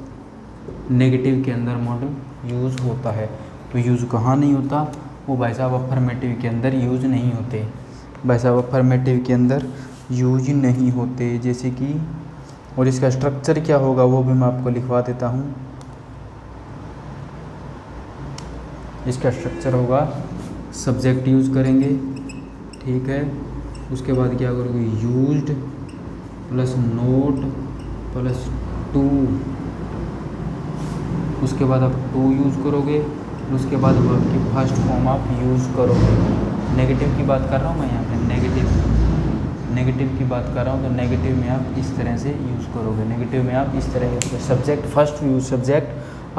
नेगेटिव के अंदर मॉडल यूज़ होता है। तो यूज़ कहाँ नहीं होता, वो भाई साहब अफर्मेटिव के अंदर यूज नहीं होते। भाई साहब अफर्मेटिव के अंदर यूज नहीं होते, जैसे कि, और इसका स्ट्रक्चर क्या होगा वो भी मैं आपको लिखवा देता हूँ। इसका स्ट्रक्चर होगा, सब्जेक्ट यूज़ करेंगे, ठीक है, उसके बाद क्या करोगे, used plus note plus two, उसके बाद आप टू यूज़ करोगे, उसके बाद वर्ब की फर्स्ट फॉर्म आप यूज़ करोगे। नेगेटिव की बात कर रहा हूँ मैं यहाँ पे, नेगेटिव की बात कर रहा हूँ, तो नेगेटिव में आप इस तरह से यूज़ करोगे। नेगेटिव में आप इस तरह से, subject first we use subject,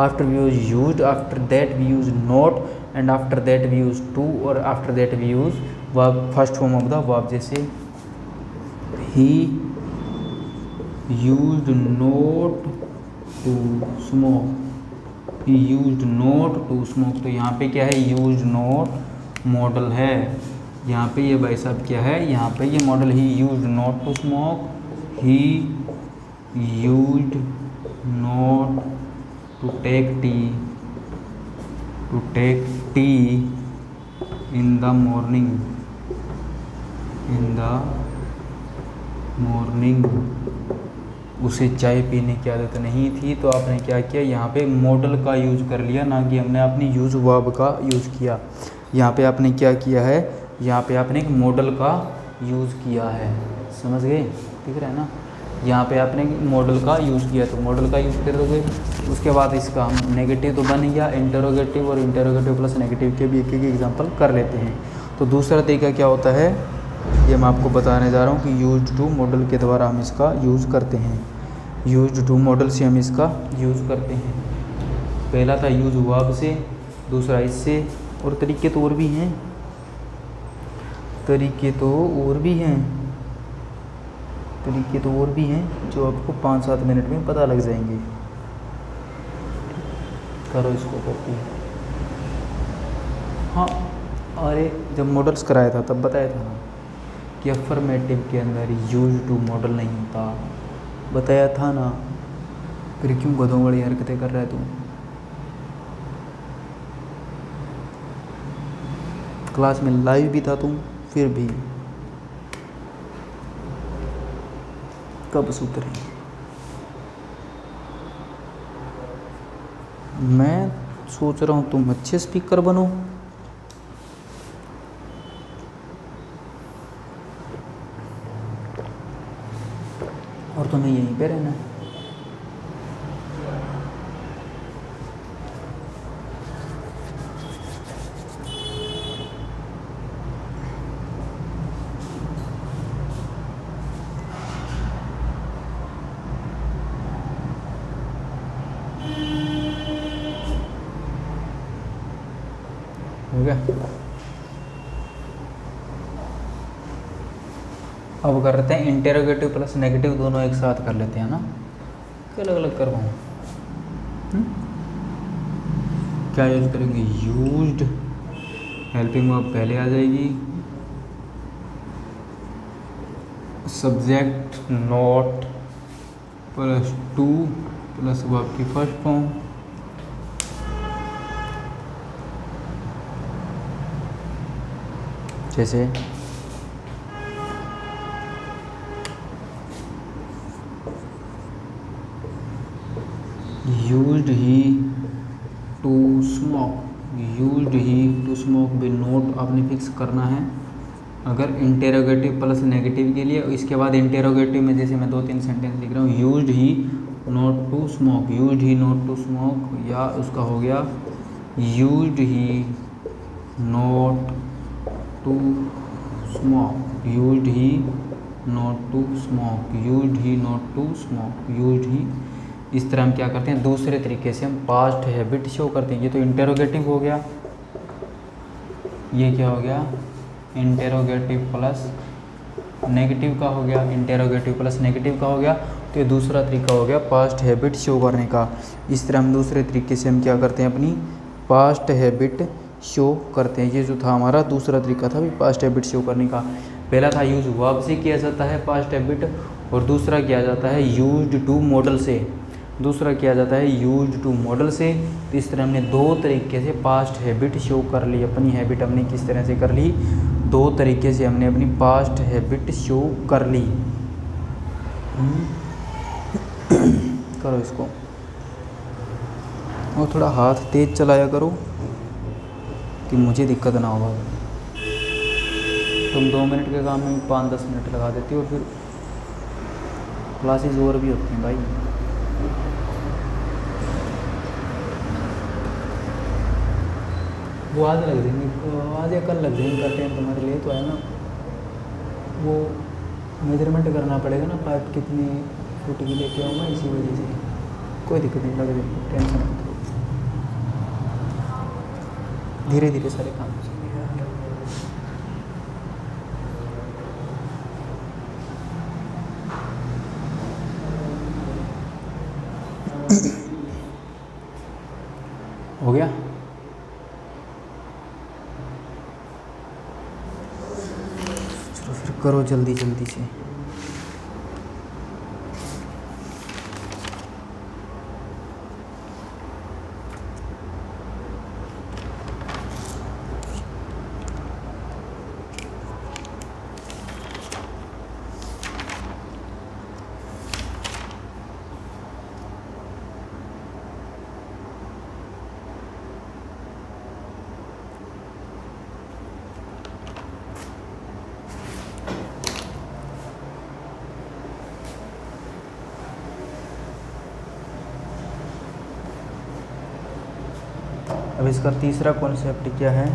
after we use used, after that we use not, and after that we use to, और after that we use verb, first form of the verb. जैसे he used not to smoke, he used not to smoke. तो यहाँ पे क्या है, यूज्ड नोट मॉडल है। यहाँ पे ये भाई साहब क्या है, यहाँ पे ये modal, he used not to smoke, he used not to take tea in the morning, उसे चाय पीने की आदत नहीं थी। तो आपने क्या किया, यहाँ पे मॉडल का यूज़ कर लिया, ना कि हमने अपनी यूज़ वर्ब का यूज़ किया। यहाँ पे आपने क्या किया है, यहाँ पे आपने एक मॉडल का यूज़ किया है, समझ गए, ठीक है ना। यहाँ पे आपने मॉडल का यूज़ किया, तो मॉडल का यूज़ कर दोगे। उसके बाद इसका हम नेगेटिव तो बन गया, इंटरोगेटिव और इंटरोगेटिव प्लस नेगेटिव के भी एक एक एग्जांपल कर लेते हैं। तो दूसरा तरीका क्या होता है, ये मैं आपको बताने जा रहा हूँ कि यूज्ड टू मॉडल के द्वारा हम इसका यूज़ करते हैं। यूज्ड टू मॉडल से हम इसका यूज़ करते हैं। पहला था यूज वर्ब से, दूसरा इससे, और तरीके तो और भी हैं, तरीके तो और भी हैं जो आपको 5-7 मिनट में पता लग जाएंगे। करो इसको कॉपी। हाँ, अरे जब मॉडल्स कराया था तब बताया था ना कि अफर्मेटिव के अंदर यूज टू मॉडल नहीं होता, बताया था ना। फिर क्यों गधों वाली हरकतें कर रहा है तू। क्लास में लाइव भी था तुम, फिर भी कब सुधरे। मैं सोच रहा हूँ तुम अच्छे स्पीकर बनो। और तुम्हें यहीं पे रहना है। हो गया। अब करते हैं इंटेरोगेटिव प्लस नेगेटिव, दोनों एक साथ कर लेते हैं ना, अलग अलग करवाऊँ। क्या यूज करेंगे, यूज्ड, हेल्पिंग वर्ब पहले आ जाएगी, subject not plus to plus verb की फर्स्ट फॉर्म, जैसे used he to smoke, used he to smoke भी नोट आपने फिक्स करना है अगर इंटेरोगेटिव प्लस नेगेटिव के लिए। इसके बाद इंटेरोगेटिव में जैसे मैं 2-3 सेंटेंस लिख रहा हूँ, used he not to smoke, used he not to smoke, या उसका हो गया used he not to smoke, used he not to smoke, used he not to smoke, used he इस तरह हम क्या करते हैं, दूसरे तरीके से हम पास्ट हैबिट शो करते हैं। ये तो इंटेरोगेटिव हो गया, ये क्या हो गया, इंटेरोगेटिव प्लस नेगेटिव का हो गया, इंटेरोगेटिव प्लस नेगेटिव का हो गया। तो ये दूसरा तरीका हो गया पास्ट हैबिट शो करने का। इस तरह हम दूसरे तरीके से हम क्या करते हैं, अपनी पास्ट हैबिट शो करते हैं। ये जो था हमारा दूसरा तरीका था भी पास्ट हैबिट शो करने का। पहला था यूज़ वर्ब से किया जाता है पास्ट हैबिट, और दूसरा किया जाता है यूज्ड टू मॉडल से, दूसरा किया जाता है यूज्ड टू मॉडल से। तो इस तरह हमने दो तरीके से पास्ट हैबिट शो कर ली। अपनी हैबिट हमने किस तरह से कर ली, दो तरीके से हमने अपनी पास्ट हैबिट शो कर ली। करो इसको, और थोड़ा हाथ तेज चलाया करो कि मुझे दिक्कत ना हो। तुम 2 मिनट के काम में 5-10 मिनट लगा देती हो, और फिर क्लासेस और भी होती हैं भाई। वो आज लग जाएंगे, आज या कल लग जाएंगे, का टाइम तुम्हारे लिए तो है ना। वो मेजरमेंट करना पड़ेगा ना, पाइप कितनी फुट की लेके आऊँगा, इसी वजह से। कोई दिक्कत नहीं, लग जाएगी, टेंशन मत लो, धीरे धीरे सारे काम हो जाएंगे। हो गया। चलो फिर करो जल्दी जल्दी से। अब इसका तीसरा कॉन्सेप्ट क्या है,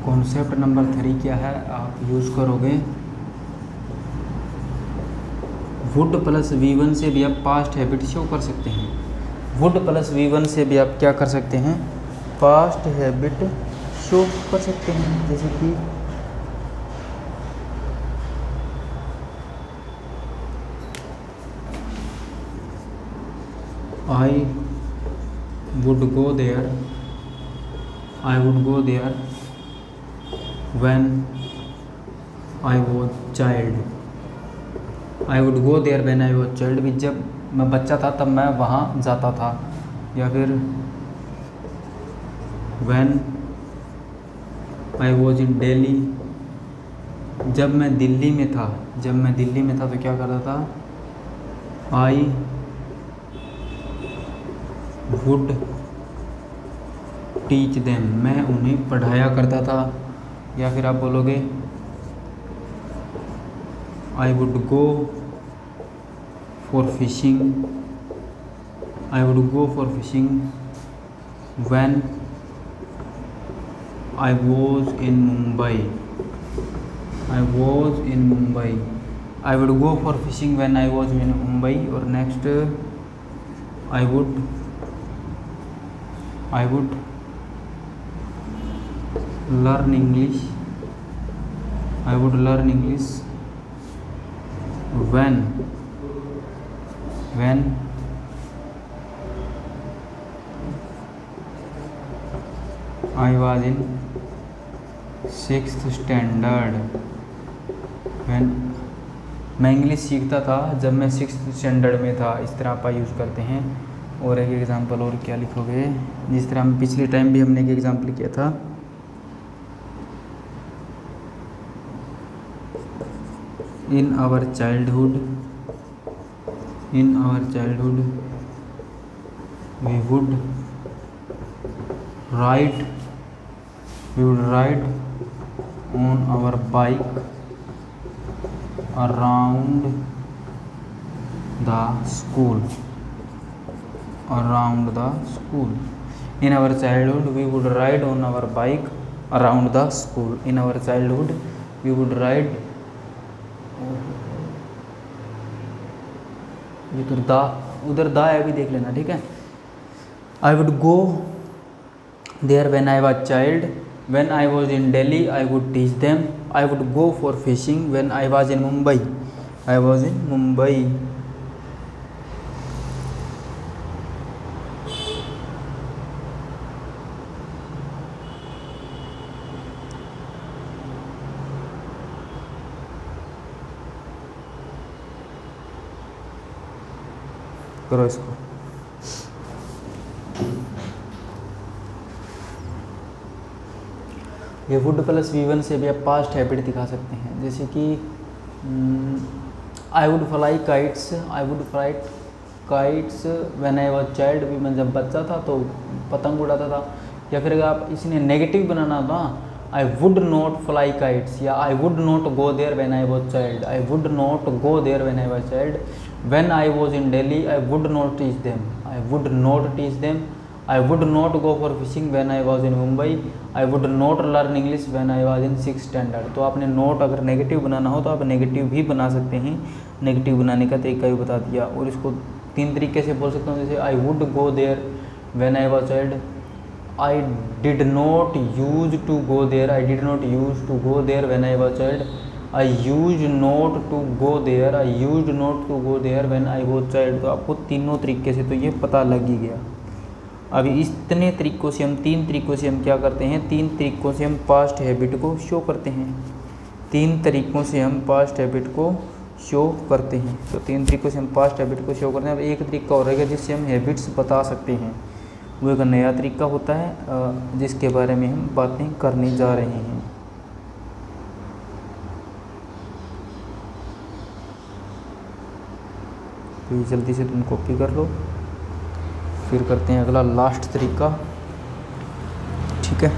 कॉन्सेप्ट नंबर 3 क्या है, आप यूज़ करोगे वुड प्लस V1 से भी आप पास्ट हैबिट शो कर सकते हैं। वुड प्लस V1 से भी आप क्या कर सकते हैं, पास्ट हैबिट शो कर सकते हैं। जैसे कि I would go there, I would go there when I was child, I would go there when I was child भी जब मैं बच्चा था तब मैं वहाँ जाता था। या फिर when I was in Delhi, जब मैं दिल्ली में था, जब मैं दिल्ली में था तो क्या करता था, I would teach them, मैं उन्हें पढ़ाया करता था। या फिर आप बोलोगे I would go for fishing, I would go for fishing when I was in Mumbai, I was in Mumbai, I would go for fishing when I was in Mumbai। और next I would learn English, I would learn English when I was in 6th standard, when मैं इंग्लिश सीखता था जब मैं 6th स्टैंडर्ड में था। इस तरह आप यूज़ करते हैं। और एक एग्ज़ाम्पल और क्या लिखोगे, जिस तरह हम पिछले टाइम भी हमने एक एग्ज़ाम्पल किया था, in our childhood we would ride on our bike around the school, around the school। In our childhood we would ride on our bike around the school, in our childhood we would ride ये तो दा, उधर दा है भी देख लेना, ठीक है। I would go there when I was child, when I was in Delhi I would teach them, I would go for fishing when I was in Mumbai, I was in Mumbai. करो इसको। ये वुड प्लस V1 से भी आप पास्ट हैबिट दिखा सकते हैं, जैसे कि I would fly kites, I would fly kites when I was child, भी मैं जब बच्चा था तो पतंग उड़ाता था। या फिर अगर आप इसने नेगेटिव बनाना था, I would not fly kites, या I would not go there when I was child, I would not go there when I was child, when I was in Delhi I would not teach them, I would not teach them, I would not go for fishing when I was in Mumbai, I would not learn English when I was in 6th standard. तो आपने नोट अगर नेगेटिव बनाना हो तो आप नेगेटिव भी बना सकते हैं, नेगेटिव बनाने का तरीका भी बता दिया। और इसको 3 तरीके से बोल सकता हूँ, जैसे I would go there when I was child, I did not use to go there, I did not use to go there when I was child, I use not to go there, I use not to go there when I was child. तो आपको तीनों तरीके से तो ये पता लग ही गया। अभी इतने तरीक़ों से हम 3 तरीक़ों से हम क्या करते हैं, 3 तरीक़ों से हम पास्ट हैबिट को शो करते हैं, 3 तरीक़ों से हम पास्ट हैबिट को शो करते हैं। तो 3 तरीक़ों से हम पास्ट हैबिट को शो करते हैं। अब एक तरीका और रहेगा जिससे हम हैबिट्स बता सकते हैं, वो एक नया तरीका होता है जिसके बारे में हम बातें करने जा रहे हैं। तो ये जल्दी से तुम कॉपी कर लो, फिर करते हैं अगला लास्ट तरीका, ठीक है।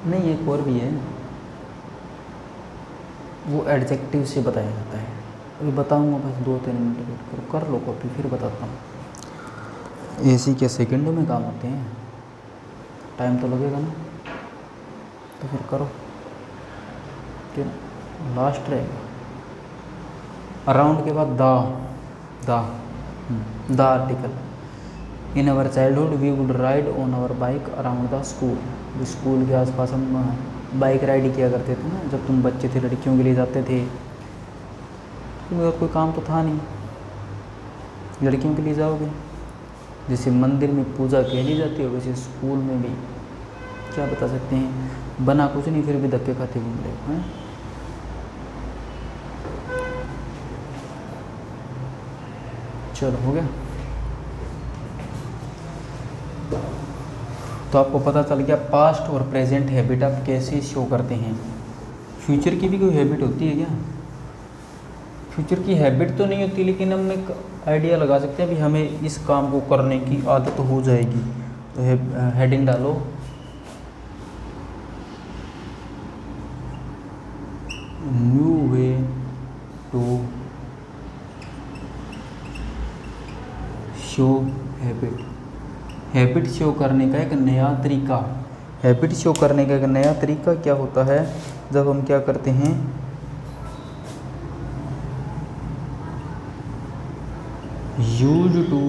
नहीं, एक और भी है, वो एडजेक्टिव से बताया जाता है। अभी बताऊंगा, बस 2-3 मिनट वेट करो, कर लो कॉपी, फिर बताता हूँ। एसी के सेकंडों में काम होते हैं, टाइम तो लगेगा ना, तो फिर करो। फिर लास्ट रहेगा अराउंड के बाद the article. In our childhood we would ride on our bike around the school. School के आसपास हम बाइक राइड किया करते थे ना, जब तुम बच्चे थे, लड़कियों के लिए जाते थे, तो कोई काम तो था नहीं, लड़कियों के लिए जाओगे। जैसे मंदिर में पूजा के लिए जाती हो, वैसे स्कूल में भी क्या बता सकते हैं, बना कुछ नहीं, फिर भी धक्के खाते घूम रहे हैं। चलो हो गया। तो आपको पता चल गया पास्ट और प्रेजेंट हैबिट आप कैसे शो करते हैं। फ्यूचर की भी कोई हैबिट होती है क्या? फ्यूचर की हैबिट तो नहीं होती, लेकिन हम एक आइडिया लगा सकते हैं भी हमें इस काम को करने की आदत हो जाएगी। तो हेडिंग डालो, new way to show habit. Habit show करने का एक नया तरीका, हैबिट शो करने का एक नया तरीका क्या होता है, जब हम क्या करते हैं, use to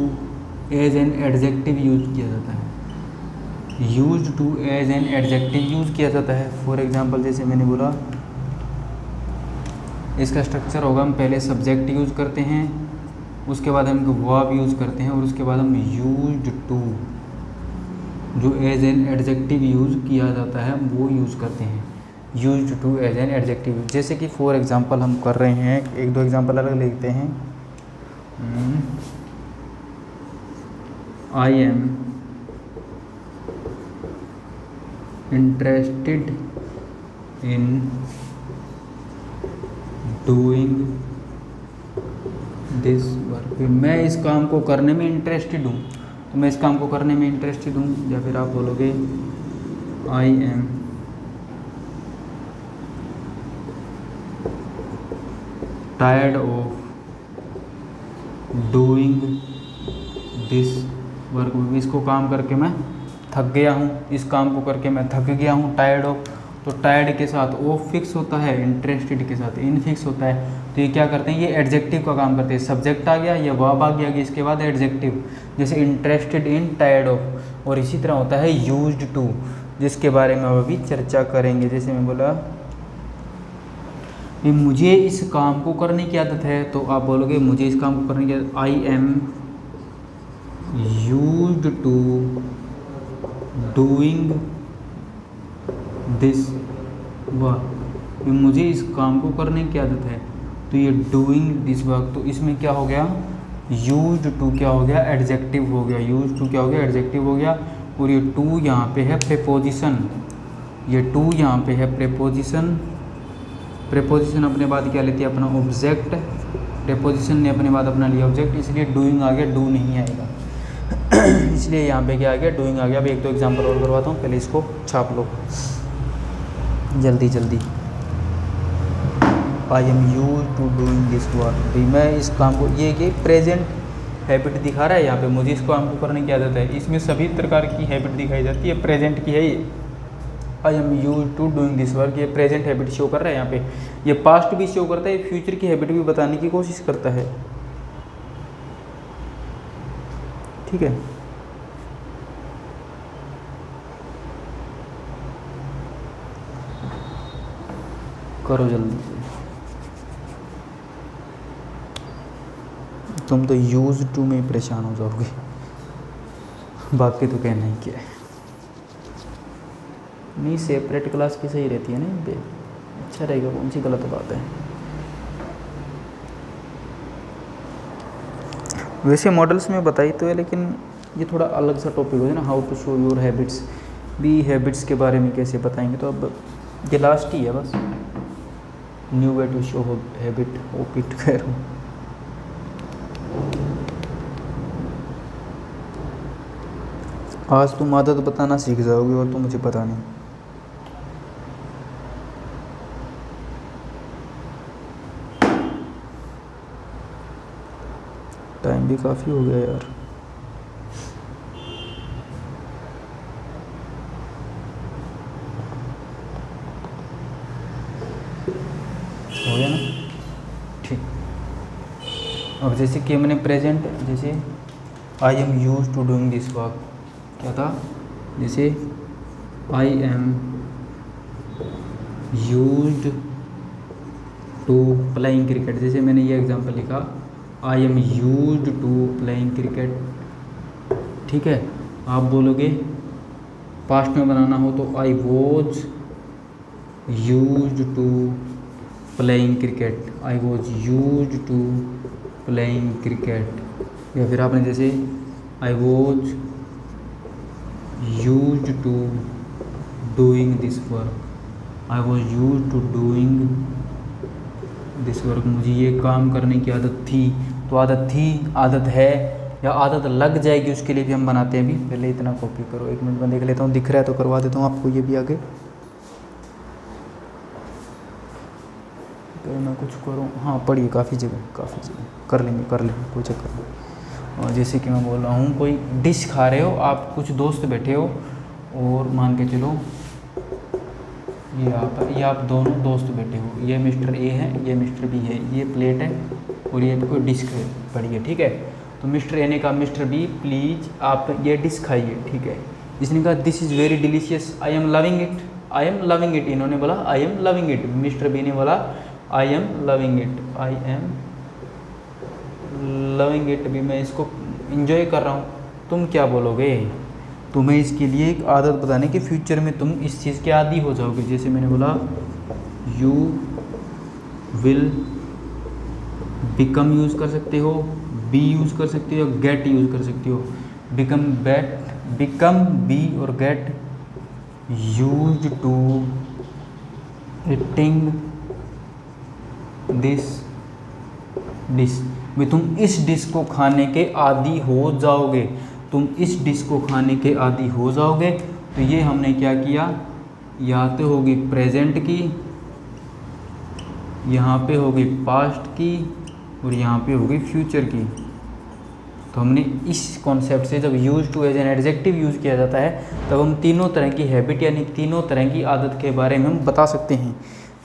as an adjective use किया जाता है। Use to as an adjective use किया जाता है। फॉर एग्जांपल जैसे मैंने बोला, इसका स्ट्रक्चर होगा, हम पहले सब्जेक्ट यूज करते हैं, उसके बाद हम वर्ब यूज़ करते हैं और उसके बाद हम यूज्ड टू जो एज एन एडजेक्टिव यूज़ किया जाता है वो यूज़ करते हैं, used to as an adjective. जैसे कि फॉर एग्जांपल हम कर रहे हैं, एक दो एग्जांपल अलग लिखते हैं। I am interested in doing this work, मैं इस काम को करने में इंटरेस्टेड हूँ, तो मैं इस काम को करने में इंटरेस्टेड हूँ। या फिर आप बोलोगे I am tired of doing this work, इसको काम करके मैं थक गया हूँ, इस काम को करके मैं थक गया हूँ। टायर्ड ऑफ, तो टायर्ड के साथ ओ फिक्स होता है, इंटरेस्टेड के साथ इन फिक्स होता है। तो ये क्या करते हैं, ये एडजेक्टिव का काम करते हैं। सब्जेक्ट आ गया या वर्ब आ गया, इसके बाद एडजेक्टिव, जैसे इंटरेस्टेड इन, टायर्ड ऑफ। और इसी तरह होता है यूज्ड टू, जिसके बारे में हम अभी चर्चा करेंगे। जैसे मैं बोला कि मुझे इस काम को करने की आदत है, तो आप बोलोगे मुझे इस काम को करने की आदत, I am used to doing this work, मुझे इस काम को करने की आदत है। तो ये डूइंग दिस वर्क, तो इसमें क्या हो गया, यूज्ड टू क्या हो गया, एडजेक्टिव हो गया। यूज्ड टू क्या हो गया, एडजेक्टिव हो गया। और ये टू यहाँ पे है प्रेपोजिशन, ये टू यहाँ पे है प्रेपोजिशन। प्रेपोजिशन अपने बाद क्या लेती है, अपना ऑब्जेक्ट। प्रेपोजिशन ने अपने बाद अपना लिया ऑब्जेक्ट, इसलिए डूइंग आ गया, डू नहीं आएगा। इसलिए यहाँ पे क्या आ गया, डूइंग आ गया। अब एक दो एग्जांपल और करवाता हूँ, पहले इसको छाप लो जल्दी जल्दी। I am used to doing this work, मैं इस काम को, ये प्रेजेंट हैबिट दिखा रहा है यहाँ पे, मुझे इस काम को करने की आदत है। इसमें सभी प्रकार की हैबिट दिखाई जाती है, प्रेजेंट की है ये। I am used to doing this work, ये प्रेजेंट हैबिट शो कर रहा है यहाँ पे। ये पास्ट भी शो करता है, ये फ्यूचर की हैबिट भी बताने की कोशिश करता है। ठीक है, करो जल्दी से। तुम तो यूज टू में परेशान हो जाओगे, बाकी तो कहना ही क्या है। नहीं, सेपरेट क्लास की सही रहती है ना, इन पे अच्छा रहेगा, कौन सी गलत बात है। वैसे मॉडल्स में बताई तो है, लेकिन ये थोड़ा अलग सा टॉपिक हो ना, how to show your habits, भी हैबिट्स के बारे में कैसे बताएंगे। तो अब ये लास्ट ही है बस, new way to show habit, ओपिट कह रहा हूँ। आज तुम आदत बताना सीख जाओगे और तुम मुझे पता नहीं। टाइम भी काफ़ी हो गया यार। हो गया ना, ठीक। अब जैसे कि हमने प्रेजेंट, जैसे I am used to doing this work, क्या था, जैसे I am used to playing cricket. जैसे मैंने ये एग्जांपल लिखा, I am used to playing cricket. ठीक है, आप बोलोगे पास्ट में बनाना हो तो I was used to playing cricket, I was used to playing cricket. या फिर आपने जैसे I was used to doing this work, I was used to doing this work, मुझे ये काम करने की आदत थी। तो आदत थी, आदत है, या आदत लग जाएगी, उसके लिए भी हम बनाते हैं। अभी पहले इतना कॉपी करो, एक मिनट में देख लेता हूँ, दिख रहा है तो करवा देता हूँ आपको ये भी आगे। तो मैं कुछ करूँ, हाँ पढ़िए, काफ़ी जगह कर लेंगे कोई चक्कर नहीं। और जैसे कि मैं बोल रहा हूँ, कोई डिश खा रहे हो आप, कुछ दोस्त बैठे हो, और मान के चलो ये आप दोनों दोस्त बैठे हो, ये मिस्टर ए है, ये मिस्टर बी है, ये प्लेट है और ये कोई डिश पड़ी है। ठीक है, तो मिस्टर ए ने कहा मिस्टर बी प्लीज़ आप ये डिश खाइए। ठीक है, इसने कहा this is very delicious, I am loving it, I am loving it. इन्होंने बोला I am loving it, mister B ने बोला I am loving it, I am loving it, भी मैं इसको इंजॉय कर रहा हूँ, तुम क्या बोलोगे? तुम्हें इसके लिए एक आदत बताने कि फ्यूचर में तुम इस चीज़ के आदी हो जाओगे। जैसे मैंने बोला यू विल बिकम यूज़ कर सकते हो, बी यूज़ कर सकते हो, गेट यूज़ कर सकते हो। बिकम बी और get used to eating this dish, भी तुम इस डिश को खाने के आदी हो जाओगे, तुम इस डिश को खाने के आदी हो जाओगे। तो ये हमने क्या किया, यहाँ पे होगी प्रेजेंट की, यहाँ पे होगी पास्ट की और यहाँ पे होगी फ्यूचर की। तो हमने इस कॉन्सेप्ट से जब use to as an adjective use किया जाता है तब हम तीनों तरह की हैबिट यानी तीनों तरह की आदत के बारे में हम बता सकते हैं,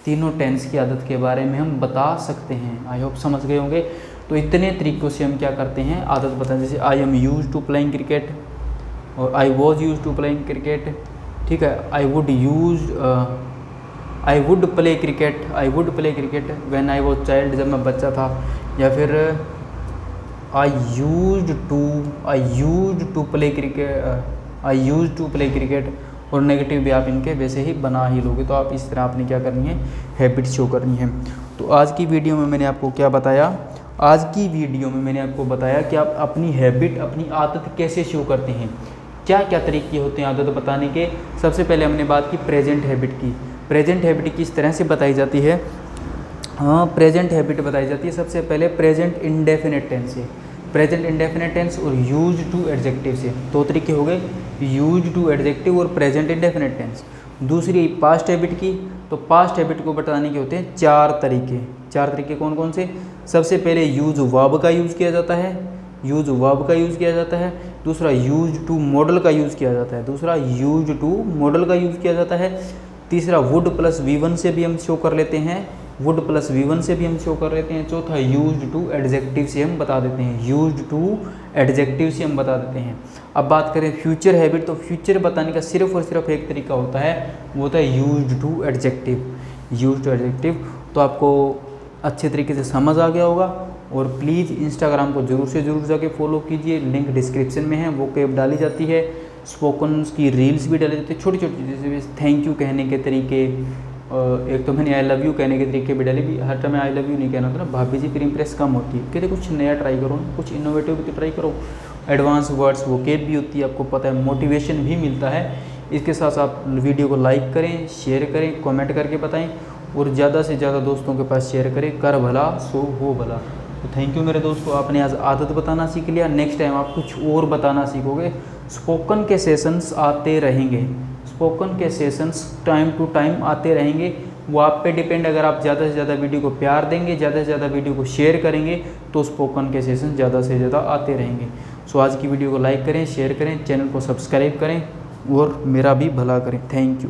तीनों टेंस की आदत के बारे में हम बता सकते हैं। आई होप समझ गए होंगे। तो इतने तरीक़ों से हम क्या करते हैं, आदत बताएं। जैसे I am use to playing cricket और I was use to playing cricket, ठीक है। I would play cricket, I would play cricket when I was child, जब मैं बच्चा था। या फिर I use to play cricket और नेगेटिव भी आप इनके वैसे ही बना ही लोगे। तो आप इस तरह आपने क्या करनी है, हैबिट शो करनी है। तो आज की वीडियो में मैंने आपको क्या बताया, आज की वीडियो में मैंने आपको बताया कि आप अपनी हैबिट, अपनी आदत कैसे शो करते हैं, क्या क्या तरीके होते हैं आदत बताने के। सबसे पहले हमने बात की प्रेजेंट हैबिट की। प्रेजेंट हैबिट किस तरह से बताई जाती है, हाँ प्रेजेंट हैबिट बताई जाती है सबसे पहले प्रेजेंट इंडेफिनिट टेंस से, प्रेजेंट इंडेफिनिट टेंस और यूज टू एडजेक्टिव से। दो तरीके हो गए, यूज टू एडजेक्टिव और प्रेजेंट इंडेफिनिट टेंस। दूसरी पास्ट हैबिट की, तो पास्ट हैबिट को बताने के होते हैं चार तरीके। चार तरीके कौन कौन से, सबसे पहले यूज वर्ब का यूज़ किया जाता है, यूज वर्ब का यूज़ किया जाता है। दूसरा यूज टू मॉडल का यूज़ किया जाता है, दूसरा यूज टू मॉडल का यूज़ किया जाता है। तीसरा वुड प्लस V1 से भी हम शो कर लेते हैं, वुड प्लस V1 से भी हम शो कर लेते हैं। चौथा यूज टू एडजेक्टिव से हम बता देते हैं, यूज टू एडजेक्टिव से हम बता देते हैं। अब बात करें फ्यूचर हैबिट, तो फ्यूचर बताने का सिर्फ और सिर्फ एक तरीका होता है, वो होता है use to adjective, use to adjective. तो आपको अच्छे तरीके से समझ आ गया होगा। और प्लीज़ इंस्टाग्राम को ज़रूर से ज़रूर जाके फॉलो कीजिए, लिंक डिस्क्रिप्शन में है, वो कैब डाली जाती है। स्पोकन की रील्स भी डाली जाती है, छोटी छोटी, जैसे थैंक यू कहने के तरीके, एक तो मैंने आई लव यू कहने के तरीके भी डाले। भी हर टाइम आई लव यू नहीं कहना था ना, भाभी जी फिर इंप्रेस कम होती है। कहते कुछ नया ट्राई करो, कुछ इनोवेटिव भी तो ट्राई करो। एडवांस वर्ड्स वोकेब भी होती है, आपको पता है, मोटिवेशन भी मिलता है। इसके साथ आप वीडियो को लाइक करें, शेयर करें, कमेंट करके बताएं और ज़्यादा से ज़्यादा दोस्तों के पास शेयर करें। कर भला सो हो भला। तो थैंक यू मेरे दोस्तों, आपने आज आदत बताना सीख लिया। नेक्स्ट टाइम आप कुछ और बताना सीखोगे। स्पोकन के सेशंस आते रहेंगे, स्पोकन के सेशंस टाइम टू टाइम आते रहेंगे। वो आप पे डिपेंड, अगर आप ज़्यादा से ज़्यादा वीडियो को प्यार देंगे, ज़्यादा से ज़्यादा वीडियो को शेयर करेंगे तो स्पोकन के सेशन ज़्यादा से ज़्यादा आते रहेंगे। सो आज की वीडियो को लाइक करें, शेयर करें, चैनल को सब्सक्राइब करें और मेरा भी भला करें। Thank you.